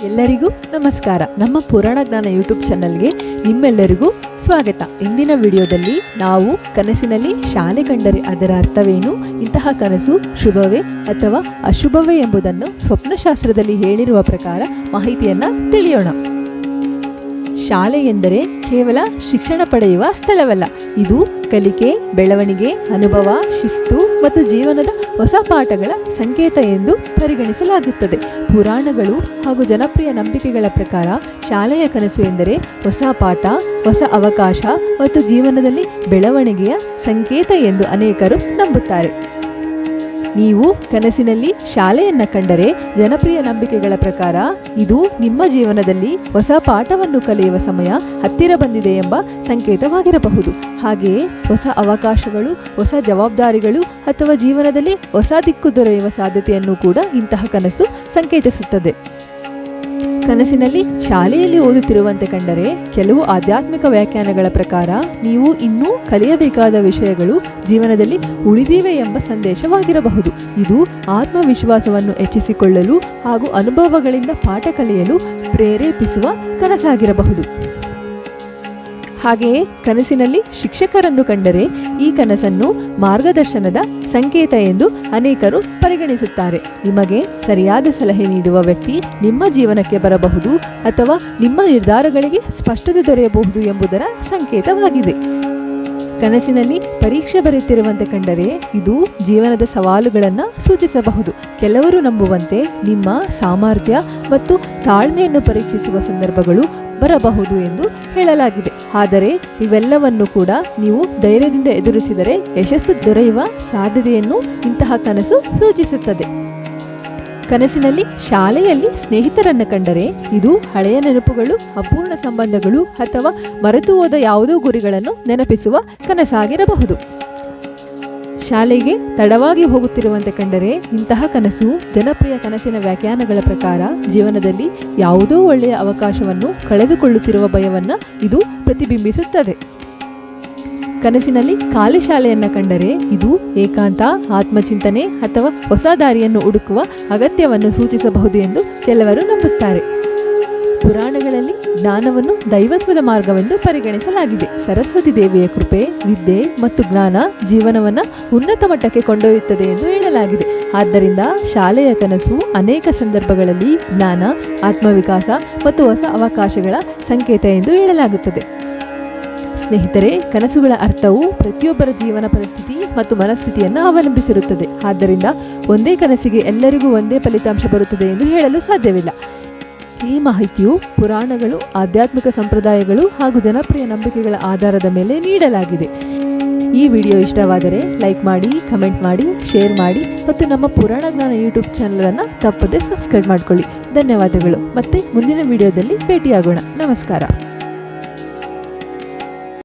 ಎಲ್ಲರಿಗೂ ನಮಸ್ಕಾರ. ನಮ್ಮ ಪುರಾಣ ಜ್ಞಾನ ಯೂಟ್ಯೂಬ್ ಚಾನಲ್ಗೆ ನಿಮ್ಮೆಲ್ಲರಿಗೂ ಸ್ವಾಗತ. ಇಂದಿನ ವಿಡಿಯೋದಲ್ಲಿ ನಾವು ಕನಸಿನಲ್ಲಿ ಶಾಲೆ ಕಂಡರೆ ಅದರ ಅರ್ಥವೇನು, ಇಂತಹ ಕನಸು ಶುಭವೇ ಅಥವಾ ಅಶುಭವೇ ಎಂಬುದನ್ನು ಸ್ವಪ್ನಶಾಸ್ತ್ರದಲ್ಲಿ ಹೇಳಿರುವ ಪ್ರಕಾರ ಮಾಹಿತಿಯನ್ನು ತಿಳಿಯೋಣ. ಶಾಲೆ ಎಂದರೆ ಕೇವಲ ಶಿಕ್ಷಣ ಪಡೆಯುವ ಸ್ಥಳವಲ್ಲ, ಇದು ಕಲಿಕೆ, ಬೆಳವಣಿಗೆ, ಅನುಭವ, ಶಿಸ್ತು ಮತ್ತು ಜೀವನದ ಹೊಸ ಪಾಠಗಳ ಸಂಕೇತ ಎಂದು ಪರಿಗಣಿಸಲಾಗುತ್ತದೆ. ಪುರಾಣಗಳು ಹಾಗೂ ಜನಪ್ರಿಯ ನಂಬಿಕೆಗಳ ಪ್ರಕಾರ ಶಾಲೆಯ ಕನಸು ಎಂದರೆ ಹೊಸ ಪಾಠ, ಹೊಸ ಅವಕಾಶ ಮತ್ತು ಜೀವನದಲ್ಲಿ ಬೆಳವಣಿಗೆಯ ಸಂಕೇತ ಎಂದು ಅನೇಕರು ನಂಬುತ್ತಾರೆ. ನೀವು ಕನಸಿನಲ್ಲಿ ಶಾಲೆಯನ್ನು ಕಂಡರೆ ಜನಪ್ರಿಯ ನಂಬಿಕೆಗಳ ಪ್ರಕಾರ ಇದು ನಿಮ್ಮ ಜೀವನದಲ್ಲಿ ಹೊಸ ಪಾಠವನ್ನು ಕಲಿಯುವ ಸಮಯ ಹತ್ತಿರ ಬಂದಿದೆ ಎಂಬ ಸಂಕೇತವಾಗಿರಬಹುದು. ಹಾಗೆಯೇ ಹೊಸ ಅವಕಾಶಗಳು, ಹೊಸ ಜವಾಬ್ದಾರಿಗಳು ಅಥವಾ ಜೀವನದಲ್ಲಿ ಹೊಸ ದಿಕ್ಕು ದೊರೆಯುವ ಸಾಧ್ಯತೆಯನ್ನು ಕೂಡ ಇಂತಹ ಕನಸು ಸಂಕೇತಿಸುತ್ತದೆ. ಕನಸಿನಲ್ಲಿ ಶಾಲೆಯಲ್ಲಿ ಓದುತ್ತಿರುವಂತೆ ಕಂಡರೆ ಕೆಲವು ಆಧ್ಯಾತ್ಮಿಕ ವ್ಯಾಖ್ಯಾನಗಳ ಪ್ರಕಾರ ನೀವು ಇನ್ನೂ ಕಲಿಯಬೇಕಾದ ವಿಷಯಗಳು ಜೀವನದಲ್ಲಿ ಉಳಿದಿವೆ ಎಂಬ ಸಂದೇಶವಾಗಿರಬಹುದು. ಇದು ಆತ್ಮವಿಶ್ವಾಸವನ್ನು ಹೆಚ್ಚಿಸಿಕೊಳ್ಳಲು ಹಾಗೂ ಅನುಭವಗಳಿಂದ ಪಾಠ ಕಲಿಯಲು ಪ್ರೇರೇಪಿಸುವ ಕನಸಾಗಿರಬಹುದು. ಹಾಗೆಯೇ ಕನಸಿನಲ್ಲಿ ಶಿಕ್ಷಕರನ್ನು ಕಂಡರೆ ಈ ಕನಸನ್ನು ಮಾರ್ಗದರ್ಶನದ ಸಂಕೇತ ಎಂದು ಅನೇಕರು ಪರಿಗಣಿಸುತ್ತಾರೆ. ನಿಮಗೆ ಸರಿಯಾದ ಸಲಹೆ ನೀಡುವ ವ್ಯಕ್ತಿ ನಿಮ್ಮ ಜೀವನಕ್ಕೆ ಬರಬಹುದು ಅಥವಾ ನಿಮ್ಮ ನಿರ್ಧಾರಗಳಿಗೆ ಸ್ಪಷ್ಟತೆ ದೊರೆಯಬಹುದು ಎಂಬುದರ ಸಂಕೇತವಾಗಿದೆ. ಕನಸಿನಲ್ಲಿ ಪರೀಕ್ಷೆ ಬರೆಯುತ್ತಿರುವಂತೆ ಕಂಡರೆ ಇದು ಜೀವನದ ಸವಾಲುಗಳನ್ನು ಸೂಚಿಸಬಹುದು. ಕೆಲವರು ನಂಬುವಂತೆ ನಿಮ್ಮ ಸಾಮರ್ಥ್ಯ ಮತ್ತು ತಾಳ್ಮೆಯನ್ನು ಪರೀಕ್ಷಿಸುವ ಸಂದರ್ಭಗಳು ಬರಬಹುದು ಎಂದು ಹೇಳಲಾಗಿದೆ. ಆದರೆ ಇವೆಲ್ಲವನ್ನು ಕೂಡ ನೀವು ಧೈರ್ಯದಿಂದ ಎದುರಿಸಿದರೆ ಯಶಸ್ಸು ದೊರೆಯುವ ಸಾಧ್ಯತೆಯನ್ನು ಇಂತಹ ಕನಸು ಸೂಚಿಸುತ್ತದೆ. ಕನಸಿನಲ್ಲಿ ಶಾಲೆಯಲ್ಲಿ ಸ್ನೇಹಿತರನ್ನು ಕಂಡರೆ ಇದು ಹಳೆಯ ನೆನಪುಗಳು, ಅಪೂರ್ಣ ಸಂಬಂಧಗಳು ಅಥವಾ ಮರೆತು ಹೋದ ಯಾವುದೋ ಗುರಿಗಳನ್ನು ನೆನಪಿಸುವ ಕನಸಾಗಿರಬಹುದು. ಶಾಲೆಗೆ ತಡವಾಗಿ ಹೋಗುತ್ತಿರುವಂತೆ ಕಂಡರೆ ಇಂತಹ ಕನಸು ಜನಪ್ರಿಯ ಕನಸಿನ ವ್ಯಾಖ್ಯಾನಗಳ ಪ್ರಕಾರ ಜೀವನದಲ್ಲಿ ಯಾವುದೋ ಒಳ್ಳೆಯ ಅವಕಾಶವನ್ನು ಕಳೆದುಕೊಳ್ಳುತ್ತಿರುವ ಭಯವನ್ನು ಇದು ಪ್ರತಿಬಿಂಬಿಸುತ್ತದೆ. ಕನಸಿನಲ್ಲಿ ಖಾಲಿ ಶಾಲೆಯನ್ನು ಕಂಡರೆ ಇದು ಏಕಾಂತ, ಆತ್ಮಚಿಂತನೆ ಅಥವಾ ಹೊಸ ದಾರಿಯನ್ನು ಹುಡುಕುವ ಅಗತ್ಯವನ್ನು ಸೂಚಿಸಬಹುದು ಎಂದು ಕೆಲವರು ನಂಬುತ್ತಾರೆ. ಪುರಾಣಗಳಲ್ಲಿ ಜ್ಞಾನವನ್ನು ದೈವತ್ವದ ಮಾರ್ಗವೆಂದು ಪರಿಗಣಿಸಲಾಗಿದೆ. ಸರಸ್ವತಿ ದೇವಿಯ ಕೃಪೆ, ವಿದ್ಯೆ ಮತ್ತು ಜ್ಞಾನ ಜೀವನವನ್ನು ಉನ್ನತ ಮಟ್ಟಕ್ಕೆ ಕೊಂಡೊಯ್ಯುತ್ತದೆ ಎಂದು ಹೇಳಲಾಗಿದೆ. ಆದ್ದರಿಂದ ಶಾಲೆಯ ಕನಸು ಅನೇಕ ಸಂದರ್ಭಗಳಲ್ಲಿ ಜ್ಞಾನ, ಆತ್ಮವಿಕಾಸ ಮತ್ತು ಹೊಸ ಅವಕಾಶಗಳ ಸಂಕೇತ ಎಂದು ಹೇಳಲಾಗುತ್ತದೆ. ಸ್ನೇಹಿತರೆ, ಕನಸುಗಳ ಅರ್ಥವು ಪ್ರತಿಯೊಬ್ಬರ ಜೀವನ ಪರಿಸ್ಥಿತಿ ಮತ್ತು ಮನಸ್ಥಿತಿಯನ್ನು ಅವಲಂಬಿಸಿರುತ್ತದೆ. ಆದ್ದರಿಂದ ಒಂದೇ ಕನಸಿಗೆ ಎಲ್ಲರಿಗೂ ಒಂದೇ ಫಲಿತಾಂಶ ಬರುತ್ತದೆ ಎಂದು ಹೇಳಲು ಸಾಧ್ಯವಿಲ್ಲ. ಈ ಮಾಹಿತಿಯು ಪುರಾಣಗಳು, ಆಧ್ಯಾತ್ಮಿಕ ಸಂಪ್ರದಾಯಗಳು ಹಾಗೂ ಜನಪ್ರಿಯ ನಂಬಿಕೆಗಳ ಆಧಾರದ ಮೇಲೆ ನೀಡಲಾಗಿದೆ. ಈ ವಿಡಿಯೋ ಇಷ್ಟವಾದರೆ ಲೈಕ್ ಮಾಡಿ, ಕಮೆಂಟ್ ಮಾಡಿ, ಶೇರ್ ಮಾಡಿ ಮತ್ತು ನಮ್ಮ ಪುರಾಣ ಜ್ಞಾನ ಯೂಟ್ಯೂಬ್ ಚಾನಲನ್ನು ತಪ್ಪದೆ ಸಬ್ಸ್ಕ್ರೈಬ್ ಮಾಡಿಕೊಳ್ಳಿ. ಧನ್ಯವಾದಗಳು. ಮತ್ತೆ ಮುಂದಿನ ವಿಡಿಯೋದಲ್ಲಿ ಭೇಟಿಯಾಗೋಣ. ನಮಸ್ಕಾರ.